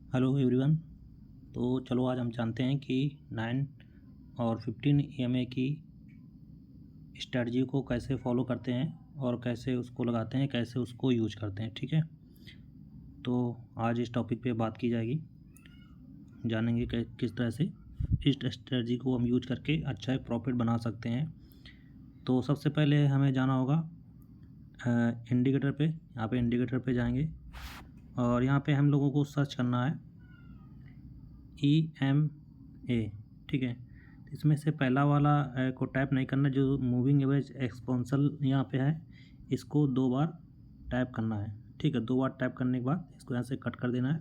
Hello everyone. तो चलो आज हम जानते हैं कि 9 और 15 ईएमए की स्ट्रेटजी को कैसे फॉलो करते हैं और कैसे उसको लगाते हैं, कैसे उसको यूज करते हैं। ठीक है, तो आज इस टॉपिक पे बात की जाएगी, जानेंगे कि किस तरह से इस स्ट्रेटजी को हम यूज करके अच्छा एक प्रॉफिट बना सकते हैं। तो सबसे पहले हमें जाना होगा इंडिकेटर पे। यहाँ पे इंडिकेटर पे जाएंगे और यहाँ पे हम लोगों को सर्च करना है EMA। ठीक है, इसमें से पहला वाला को टाइप नहीं करना, जो मूविंग एवरेज एक्सपोनेंशियल यहाँ पे है, इसको 2 बार टाइप करना है। ठीक है, 2 बार टाइप करने के बाद इसको यहाँ से कट कर देना है।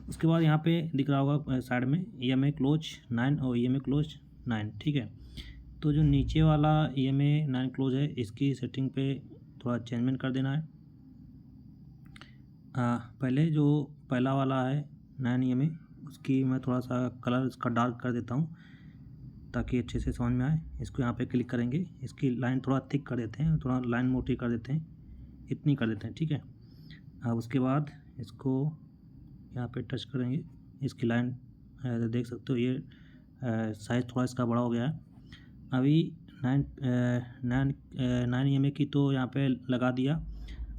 उसके बाद यहाँ पे दिख रहा होगा साइड में EMA क्लोज 9 और EMA क्लोज 9। ठीक है, तो जो नीचे वाला EMA 9 क्लोज है, इसकी सेटिंग पे थोड़ा चेंजमेंट कर देना है। पहले जो पहला वाला है 9 EMA, उसकी मैं थोड़ा सा कलर इसका डार्क कर देता हूँ ताकि अच्छे से समझ में आए। इसको यहाँ पे क्लिक करेंगे, इसकी लाइन थोड़ा थिक कर देते हैं, थोड़ा लाइन मोटी कर देते हैं, इतनी कर देते हैं। ठीक है, अब उसके बाद इसको यहाँ पे टच करेंगे, इसकी लाइन देख सकते हो, ये साइज़ थोड़ा इसका बड़ा हो गया है। अभी 9 EMA की तो यहाँ पे लगा दिया।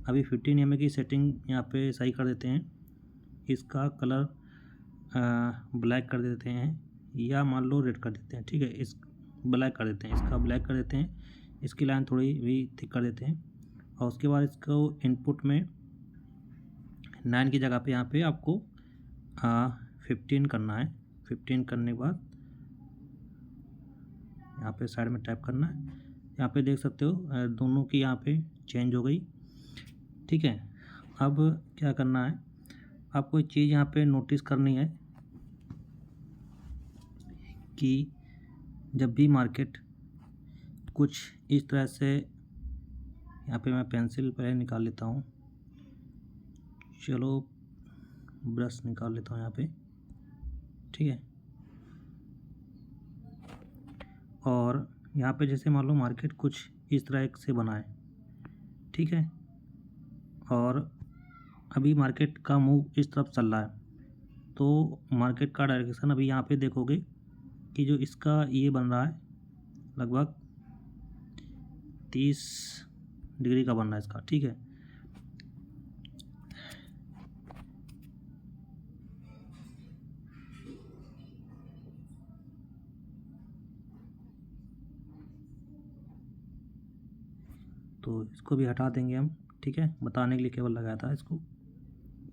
अभी 15 EMA की सेटिंग यहाँ पे सही कर देते हैं, इसका कलर ब्लैक कर देते हैं या मान लो रेड कर देते हैं। ठीक है, इस ब्लैक कर देते हैं, इसका ब्लैक कर देते हैं, इसकी लाइन थोड़ी भी थिक कर देते हैं। और उसके बाद इसको इनपुट में 9 की जगह पे यहाँ पे आपको 15 करना है। 15 करने के बाद यहाँ पे साइड में टाइप करना है। यहाँ पे देख सकते हो दोनों की यहाँ पे चेंज हो गई। ठीक है, अब क्या करना है, आपको एक चीज़ यहाँ पे नोटिस करनी है कि जब भी मार्केट कुछ इस तरह से, यहाँ पे मैं पेंसिल पहले निकाल लेता हूँ, चलो ब्रश निकाल लेता हूँ यहाँ पे। ठीक है, और यहाँ पे जैसे मान लो मार्केट कुछ इस तरह से बना है। ठीक है, और अभी मार्केट का मूव इस तरफ चल रहा है, तो मार्केट का डायरेक्शन अभी यहाँ पे देखोगे कि जो इसका ये बन रहा है लगभग 30 डिग्री का बन रहा है इसका। ठीक है, तो इसको भी हटा देंगे हम। ठीक है, बताने के लिए केवल लगाया था इसको।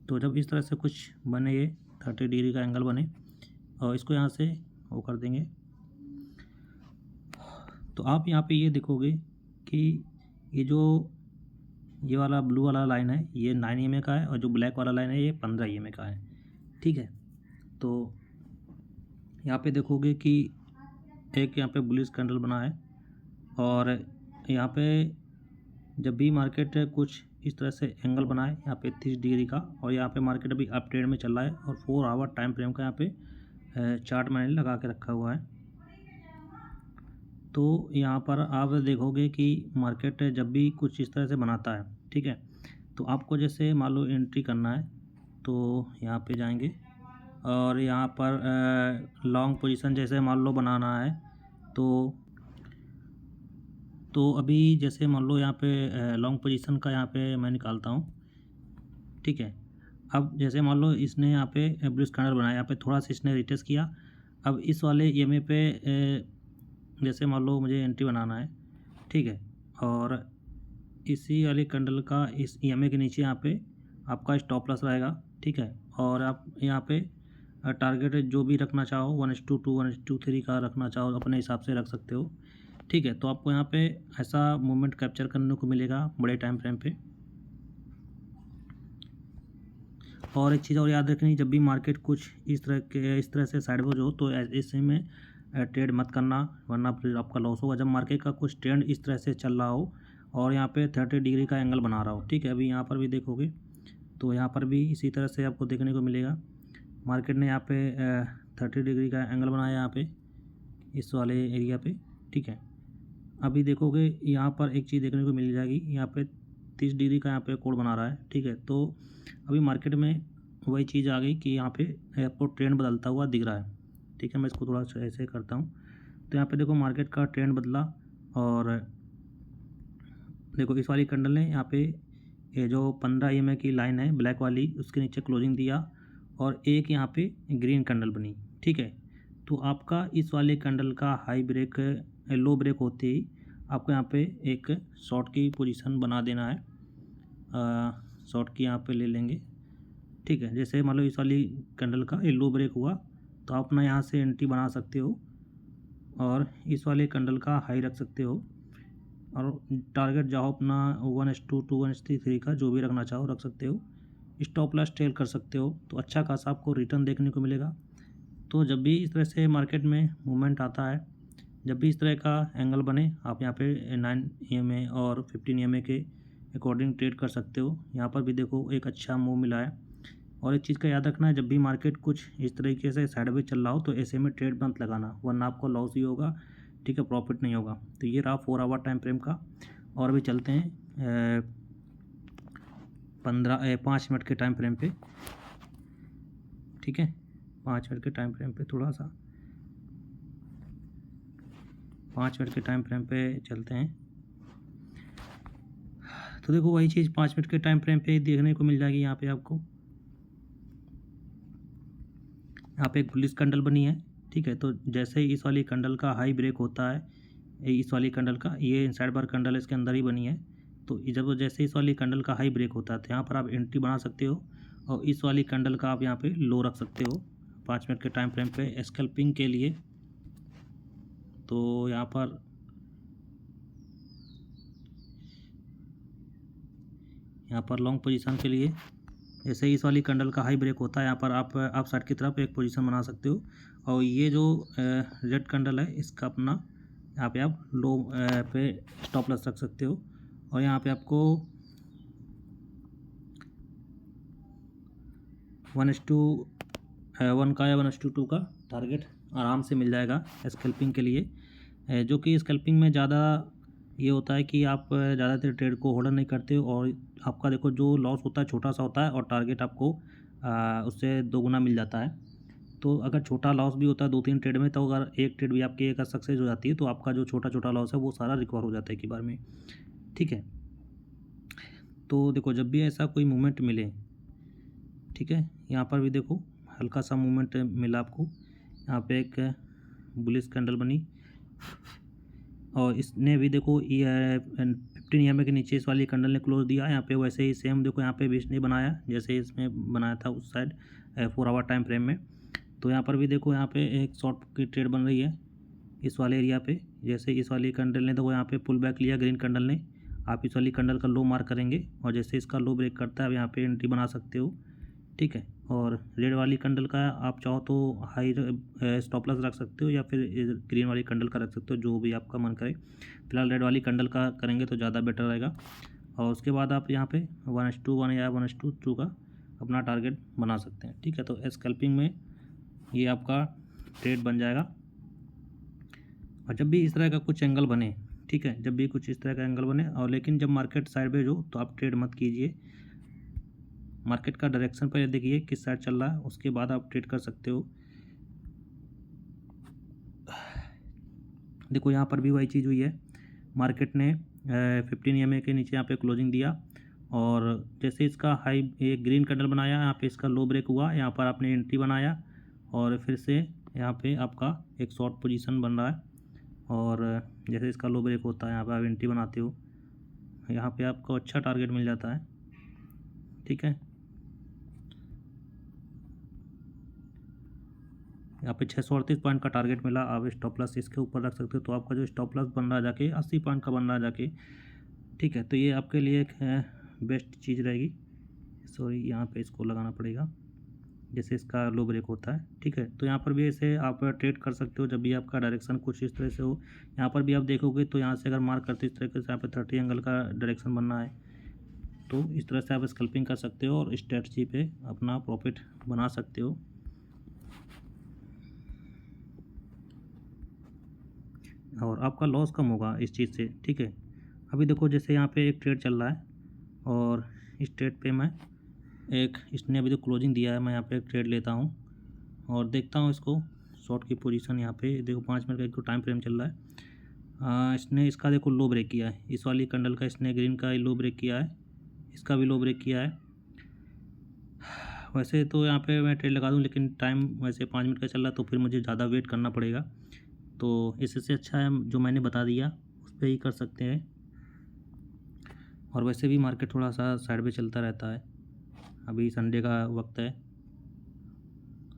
तो जब इस तरह से कुछ बने, ये 30 डिग्री का एंगल बने, और इसको यहाँ से वो कर देंगे, तो आप यहाँ पे ये देखोगे कि ये वाला ब्लू वाला लाइन है, ये 9 EMA का है, और जो ब्लैक वाला लाइन है ये 15 EMA का है। ठीक है, तो यहाँ पे देखोगे कि एक यहाँ पे बुलिश कैंडल बना है, और यहाँ पे जब भी मार्केट कुछ इस तरह से एंगल बनाए यहाँ पे 30 डिग्री का, और यहाँ पे मार्केट अभी अप ट्रेंड में चल रहा है, और 4 आवर टाइम फ्रेम का यहाँ पे चार्ट मैंने लगा के रखा हुआ है। तो यहाँ पर आप देखोगे कि मार्केट जब भी कुछ इस तरह से बनाता है, ठीक है, तो आपको जैसे मान लो एंट्री करना है, तो यहाँ पे जाएंगे और यहाँ पर लॉन्ग पोजीशन जैसे मान लो बनाना है, तो अभी जैसे मान लो यहाँ पे लॉन्ग पोजीशन का यहाँ पे मैं निकालता हूँ। ठीक है, अब जैसे मान लो इसने यहाँ पे बुलिश कैंडल बनाया, यहाँ पे थोड़ा सा इसने रिटेस्ट किया। अब इस वाले EMA पे जैसे मान लो मुझे एंट्री बनाना है, ठीक है, और इसी वाले कैंडल का इस EMA के नीचे यहाँ पे आपका स्टॉप लॉस रहेगा। ठीक है, और आप यहाँ पे टारगेट जो भी रखना चाहो 1:2, 1:3 का रखना चाहो अपने हिसाब से रख सकते हो। ठीक है, तो आपको यहाँ पे ऐसा मूवमेंट कैप्चर करने को मिलेगा बड़े टाइम फ्रेम पे। और एक चीज़ और याद रखनी, जब भी मार्केट कुछ इस तरह से साइडवेज हो, तो ऐसे में ट्रेड मत करना, वरना फिर आपका लॉस होगा। जब मार्केट का कुछ ट्रेंड इस तरह से चल रहा हो और यहाँ पे 30 डिग्री का एंगल बना रहा हो, ठीक है, अभी यहाँ पर भी देखोगे तो यहाँ पर भी इसी तरह से आपको देखने को मिलेगा। मार्केट ने यहाँ पे 30 डिग्री का एंगल बनाया यहाँ पे इस वाले एरिया पे। ठीक है, अभी देखोगे यहाँ पर एक चीज़ देखने को मिल जाएगी, यहाँ पे 30 डिग्री का यहाँ पे कोड बना रहा है। ठीक है, तो अभी मार्केट में वही चीज़ आ गई कि यहाँ पे आपको ट्रेंड बदलता हुआ दिख रहा है। ठीक है, मैं इसको थोड़ा सा ऐसे करता हूँ। तो यहाँ पे देखो मार्केट का ट्रेंड बदला और देखो इस वाली कैंडल ने यहाँ पे ये जो 15 EMA की लाइन है ब्लैक वाली, उसके नीचे क्लोजिंग दिया और एक यहाँ पे ग्रीन कैंडल बनी। ठीक है, तो आपका इस वाले कैंडल का हाई ब्रेक लो ब्रेक होते ही आपको यहाँ पे एक शॉर्ट की पोजीशन बना देना है। शॉर्ट की यहाँ पे ले लेंगे। ठीक है, जैसे मान लो इस वाली कैंडल का ये लो ब्रेक हुआ तो आप अपना यहाँ से एंट्री बना सकते हो और इस वाले कैंडल का हाई रख सकते हो और टारगेट जाओ अपना 1/2 2/3 का जो भी रखना चाहो रख सकते हो। स्टॉप लॉस टेल कर सकते हो तो अच्छा खासा आपको रिटर्न देखने को मिलेगा। तो जब भी इस तरह से मार्केट में मूवमेंट आता है, जब भी इस तरह का एंगल बने, आप यहाँ पे 9 EMA और 15 EMA के अकॉर्डिंग ट्रेड कर सकते हो। यहाँ पर भी देखो एक अच्छा मूव मिला है। और एक चीज़ का याद रखना है, जब भी मार्केट कुछ इस तरीके से साइडवेज चल रहा हो तो ऐसे में ट्रेड मत लगाना, वरना आपको लॉस ही होगा। ठीक है, प्रॉफिट नहीं होगा। तो ये रहा 4 आवर टाइम फ्रेम का। और भी चलते हैं 5 मिनट के टाइम फ्रेम पे। ठीक है, 5 मिनट के टाइम फ्रेम पे थोड़ा सा 5 मिनट के टाइम फ्रेम पे चलते हैं। तो देखो वही चीज़ 5 मिनट के टाइम फ्रेम पे देखने को मिल जाएगी। यहाँ पे आपको यहाँ पे एक बुलिश कैंडल बनी है। ठीक है, तो जैसे ही इस वाली कैंडल का हाई ब्रेक होता है, इस वाली कैंडल का ये इनसाइड बार कैंडल इसके अंदर ही बनी है, तो जब जैसे इस वाली कैंडल का हाई ब्रेक होता है तो यहाँ पर आप एंट्री बना सकते हो और इस वाली कैंडल का आप यहाँ पे लो रख सकते हो 5 मिनट के टाइम फ्रेम पे स्कैल्पिंग के लिए। तो यहाँ पर लॉन्ग पोजीशन के लिए जैसे ही इस वाली कैंडल का हाई ब्रेक होता है, यहाँ पर आप साइड की तरफ एक पोजीशन बना सकते हो और ये जो रेड कैंडल है इसका अपना यहाँ पे आप लो पे स्टॉप लॉस रख सकते हो और यहाँ पे आपको 1:1 का या 1:2 का टारगेट आराम से मिल जाएगा स्कैल्पिंग के लिए। जो कि स्कैल्पिंग में ज़्यादा ये होता है कि आप ज़्यादातर ट्रेड को होल्ड नहीं करते हो और आपका देखो जो लॉस होता है छोटा सा होता है और टारगेट आपको उससे दोगुना मिल जाता है। तो अगर छोटा लॉस भी होता है 2-3 ट्रेड में, तो अगर एक ट्रेड भी आपकी एक सक्सेस हो जाती है तो आपका जो छोटा छोटा लॉस है वो सारा रिकवर हो जाता है एक ही बार में। ठीक है, तो देखो जब भी ऐसा कोई मूवमेंट मिले, ठीक है, यहाँ पर भी देखो हल्का सा मूवमेंट मिला आपको। यहाँ पे एक बुलिश कैंडल बनी और इसने भी देखो 15 EMA के नीचे इस वाली कैंडल ने क्लोज दिया। यहाँ पे वैसे ही सेम देखो यहाँ पे भी इसने बनाया जैसे इसमें बनाया था उस साइड 4 आवर टाइम फ्रेम में। तो यहाँ पर भी देखो यहाँ पे एक शॉर्ट की ट्रेड बन रही है इस वाले एरिया पे। जैसे इस वाली कैंडल ने देखो यहाँ पे पुल बैक लिया ग्रीन कैंडल ने, आप इस वाली कैंडल का लो मार्क करेंगे और जैसे इसका लो ब्रेक करता है यहाँ पे एंट्री बना सकते हो। ठीक है, और रेड वाली कैंडल का आप चाहो तो हाई स्टॉप लॉस रख सकते हो या फिर ग्रीन वाली कैंडल का रख सकते हो, जो भी आपका मन करे। फिलहाल रेड वाली कैंडल का करेंगे तो ज़्यादा बेटर रहेगा। और उसके बाद आप यहाँ पे 1:1 या 1:2 का अपना टारगेट बना सकते हैं। ठीक है, तो स्कैल्पिंग में ये आपका ट्रेड बन जाएगा। और जब भी इस तरह का कुछ एंगल बने, ठीक है, जब भी कुछ इस तरह का एंगल बने और लेकिन जब मार्केट साइडवेज हो तो आप ट्रेड मत कीजिए। मार्केट का डायरेक्शन पहले देखिए किस साइड चल रहा है, उसके बाद आप ट्रेड कर सकते हो। देखो यहाँ पर भी वही चीज़ हुई है, मार्केट ने 15 EMA के नीचे यहाँ पे क्लोजिंग दिया और जैसे इसका हाई एक ग्रीन कैंडल बनाया, यहाँ पे इसका लो ब्रेक हुआ, यहाँ पर आपने एंट्री बनाया और फिर से यहाँ पे आपका एक शॉर्ट पोजीशन बन रहा है और जैसे इसका लो ब्रेक होता है यहाँ पर आप एंट्री बनाते हो, यहाँ पे आपको अच्छा टारगेट मिल जाता है। ठीक है, यहाँ पे 638 पॉइंट का टारगेट मिला। आप स्टॉप लॉस इसके ऊपर रख सकते हो तो आपका जो स्टॉप लॉस बन रहा है जाके 80 पॉइंट का बन रहा है जाके। ठीक है, तो ये आपके लिए एक बेस्ट चीज़ रहेगी। सॉरी, यहाँ पे इसको लगाना पड़ेगा जैसे इसका लो ब्रेक होता है। ठीक है, तो यहाँ पर भी ऐसे आप ट्रेड कर सकते हो जब भी आपका डायरेक्शन कुछ इस तरह से हो। यहाँ पर भी आप देखोगे तो यहाँ से अगर मार्क करते इस तरीके से यहाँ पे 30 एंगल का डायरेक्शन बनना है तो इस तरह से आप स्कैल्पिंग कर सकते हो और स्ट्रेटजी पे अपना प्रॉफिट बना सकते हो। और आपका लॉस कम होगा इस चीज़ से। ठीक है, अभी देखो जैसे यहाँ पे एक ट्रेड चल रहा है और इस ट्रेड पे मैं एक इसने अभी तो क्लोजिंग दिया है, मैं यहाँ पे एक ट्रेड लेता हूँ और देखता हूँ इसको शॉर्ट की पोजीशन। यहाँ पे देखो 5 मिनट का एक तो टाइम फ्रेम चल रहा है। इसने इसका देखो लो ब्रेक किया है, इस वाली कैंडल का इसने ग्रीन का लो ब्रेक किया है, इसका भी लो ब्रेक किया है। वैसे तो यहाँ पे मैं ट्रेड लगा दूँ, लेकिन टाइम वैसे 5 मिनट का चल रहा है तो फिर मुझे ज़्यादा वेट करना पड़ेगा, तो इससे अच्छा है जो मैंने बता दिया उस पर ही कर सकते हैं। और वैसे भी मार्केट थोड़ा सा साइड पे चलता रहता है, अभी संडे का वक्त है,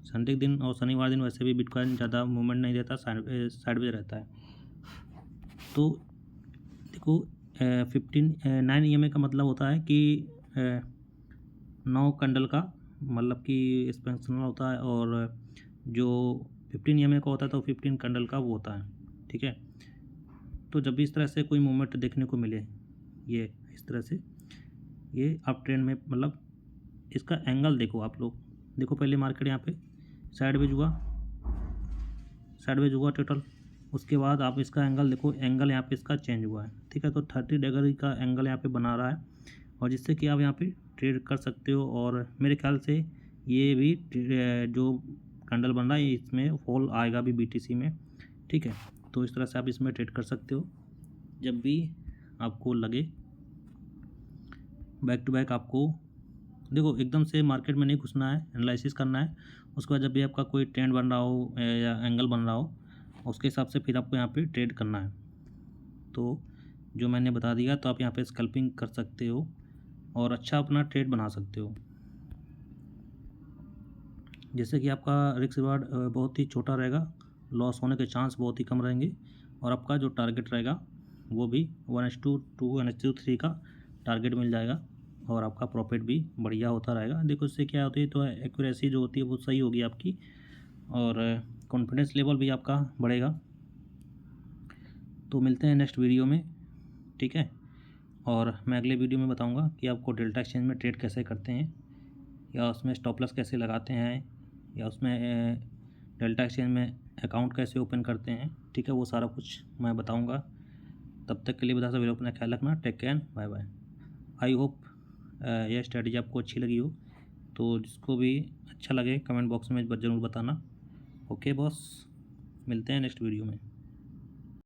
संडे के दिन और शनिवार दिन वैसे भी बिटकॉइन ज़्यादा मूवमेंट नहीं देता, साइड पे रहता है। तो देखो 9 EMA का मतलब होता है कि 9 कैंडल का मतलब कि एक्सपेंशनल होता है, और जो 15 EMA का होता है तो 15 कैंडल का वो होता है, ठीक है। तो जब भी इस तरह से कोई मूवमेंट देखने को मिले, ये इस तरह से ये अप ट्रेंड में, मतलब इसका एंगल देखो आप लोग, देखो पहले मार्केट यहाँ पे साइडवेज हुआ टोटल, उसके बाद आप इसका एंगल देखो, एंगल यहाँ पे इसका चेंज हुआ है, ठीक है। तो 30 डिग्री का एंगल यहाँ पे बना रहा है, और जिससे कि आप यहाँ पे ट्रेड कर सकते हो। और मेरे ख्याल से ये भी जो कैंडल बन रहा है इसमें फॉल आएगा भी BTC में, ठीक है। तो इस तरह से आप इसमें ट्रेड कर सकते हो जब भी आपको लगे। बैक टू बैक आपको देखो एकदम से मार्केट में नहीं घुसना है, एनालिसिस करना है, उसके बाद जब भी आपका कोई ट्रेंड बन रहा हो या एंगल बन रहा हो, उसके हिसाब से फिर आपको यहाँ पे ट्रेड करना है। तो जो मैंने बता दिया, तो आप यहाँ पे स्कैल्पिंग कर सकते हो और अच्छा अपना ट्रेड बना सकते हो, जैसे कि आपका रिस्क रिवार्ड बहुत ही छोटा रहेगा, लॉस होने के चांस बहुत ही कम रहेंगे, और आपका जो टारगेट रहेगा वो भी 1:2 1:3 का टारगेट मिल जाएगा, और आपका प्रॉफिट भी बढ़िया होता रहेगा। देखो इससे क्या होती है, तो एक्यूरेसी जो होती है वो सही होगी आपकी, और कॉन्फिडेंस लेवल भी आपका बढ़ेगा। तो मिलते हैं नेक्स्ट वीडियो में, ठीक है। और मैं अगले वीडियो में बताऊंगा कि आपको डेल्टा एक्सचेंज में ट्रेड कैसे करते हैं, या उसमें स्टॉप लॉस कैसे लगाते हैं, या उसमें डेल्टा एक्सचेंज में अकाउंट कैसे ओपन करते हैं, ठीक है। वो सारा कुछ मैं बताऊंगा। तब तक के लिए बता वीडियो अपना ख्याल रखना। Take care, bye bye. I hope यह स्ट्रेटजी आपको अच्छी लगी हो, तो जिसको भी अच्छा लगे कमेंट बॉक्स में ज़रूर बताना। ओके बॉस, मिलते हैं नेक्स्ट वीडियो में।